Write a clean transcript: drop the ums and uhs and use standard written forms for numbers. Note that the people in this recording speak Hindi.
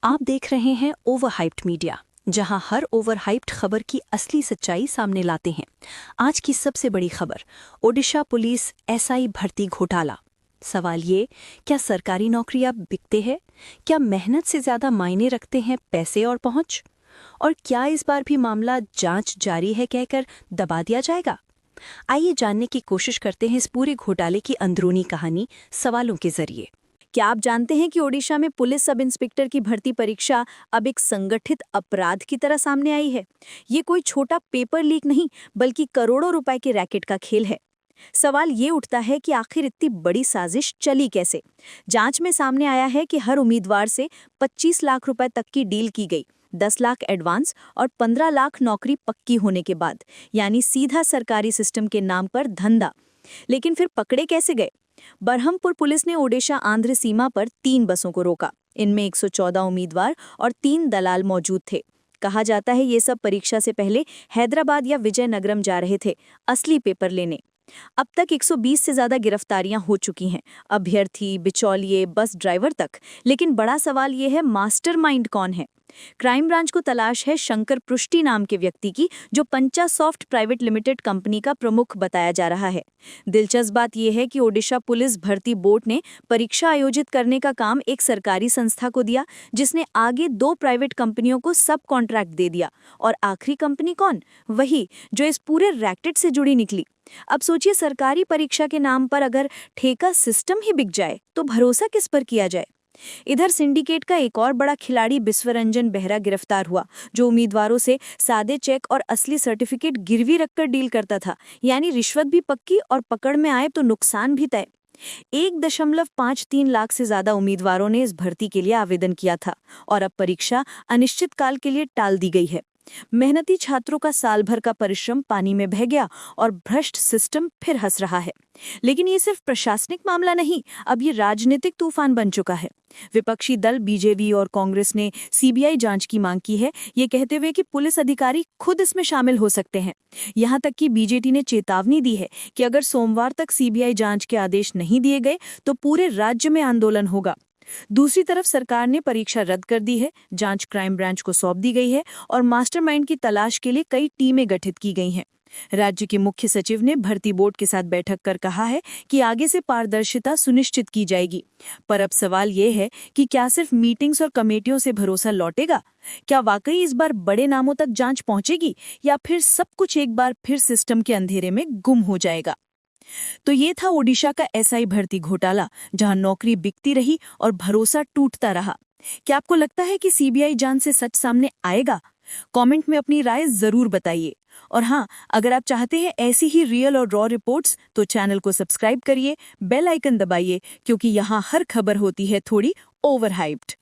आप देख रहे हैं ओवरहाइप्ड मीडिया, जहां हर ओवरहाइप्ड खबर की असली सच्चाई सामने लाते हैं। आज की सबसे बड़ी खबर, ओडिशा पुलिस एसआई भर्ती घोटाला। सवाल ये, क्या सरकारी नौकरियां बिकते हैं? क्या मेहनत से ज्यादा मायने रखते हैं पैसे और पहुंच? और क्या इस बार भी मामला जांच जारी है कहकर दबा दिया जाएगा? आइए जानने की कोशिश करते हैं इस पूरे घोटाले की अंदरूनी कहानी सवालों के जरिए। क्या आप जानते हैं कि ओडिशा में पुलिस सब इंस्पेक्टर की भर्ती परीक्षा अब एक संगठित अपराध की तरह सामने आई है? ये कोई छोटा पेपर लीक नहीं, बल्कि करोड़ों रुपए के रैकेट का खेल है। सवाल ये उठता है कि आखिर इतनी बड़ी साजिश चली कैसे? जांच में सामने आया है कि हर उम्मीदवार से 25 लाख रुपए तक की डील की गई, 10 लाख एडवांस और 15 लाख नौकरी पक्की होने के बाद, यानी सीधा सरकारी सिस्टम के नाम पर धंधा। लेकिन फिर पकड़े कैसे गए? बरहमपुर पुलिस ने ओडिशा आंध्र सीमा पर 3 बसों को रोका। इनमें 114 उम्मीदवार और 3 दलाल मौजूद थे। कहा जाता है ये सब परीक्षा से पहले हैदराबाद या विजयनगरम जा रहे थे असली पेपर लेने। अब तक 120 से ज्यादा गिरफ्तारियां हो चुकी हैं, अभ्यर्थी, बिचौलिए, बस ड्राइवर तक। लेकिन बड़ा सवाल ये है, मास्टरमाइंड कौन है? क्राइम ब्रांच को तलाश है शंकर पृष्टि नाम के व्यक्ति की, जो पंचासॉफ्ट प्राइवेट लिमिटेड कंपनी का प्रमुख बताया जा रहा है। दिलचस्प बात यह है कि ओडिशा पुलिस भर्ती बोर्ड ने परीक्षा आयोजित करने का काम एक सरकारी संस्था को दिया, जिसने आगे 2 प्राइवेट कंपनियों को सब कॉन्ट्रैक्ट दे दिया। और आखिरी कंपनी कौन? वही जो इस पूरे रैकेट से जुड़ी निकली। अब सोचिए, सरकारी परीक्षा के नाम पर अगर ठेका सिस्टम ही बिक जाए तो भरोसा किस पर किया जाए? इधर सिंडिकेट का एक और बड़ा खिलाड़ी बिस्वरंजन बेहरा गिरफ्तार हुआ, जो उम्मीदवारों से सादे चेक और असली सर्टिफिकेट गिरवी रखकर डील करता था। यानी रिश्वत भी पक्की और पकड़ में आए तो नुकसान भी तय। 1.53 लाख से ज्यादा उम्मीदवारों ने इस भर्ती के लिए आवेदन किया था और अब परीक्षा अनिश्चितकाल के लिए टाल दी गई है। मेहनती छात्रों का साल भर का परिश्रम पानी में बह गया और भ्रष्ट सिस्टम फिर हंस रहा है। लेकिन ये सिर्फ प्रशासनिक मामला नहीं, अब ये राजनीतिक तूफान बन चुका है। विपक्षी दल बीजेपी और कांग्रेस ने सीबीआई जांच की मांग की है, ये कहते हुए कि पुलिस अधिकारी खुद इसमें शामिल हो सकते हैं। यहाँ तक कि बीजेटी ने चेतावनी दी है कि अगर सोमवार तक सीबीआई जांच के आदेश नहीं दिए गए तो पूरे राज्य में आंदोलन होगा। दूसरी तरफ सरकार ने परीक्षा रद्द कर दी है, जांच क्राइम ब्रांच को सौंप दी गई है और मास्टरमाइंड की तलाश के लिए कई टीमें गठित की गई हैं। राज्य के मुख्य सचिव ने भर्ती बोर्ड के साथ बैठक कर कहा है कि आगे से पारदर्शिता सुनिश्चित की जाएगी। पर अब सवाल ये है कि क्या सिर्फ मीटिंग्स और कमेटियों से भरोसा लौटेगा? क्या वाकई इस बार बड़े नामों तक जांच पहुंचेगी, या फिर सब कुछ एक बार फिर सिस्टम के अंधेरे में गुम हो जाएगा? तो ये था ओडिशा का एसआई भर्ती घोटाला, जहां नौकरी बिकती रही और भरोसा टूटता रहा। क्या आपको लगता है कि सीबीआई जांच से सच सामने आएगा? कमेंट में अपनी राय जरूर बताइए। और हाँ, अगर आप चाहते हैं ऐसी ही रियल और रॉ रिपोर्ट्स, तो चैनल को सब्सक्राइब करिए, बेल आइकन दबाइए, क्योंकि यहाँ हर खबर होती है थोड़ी ओवरहाइप्ड।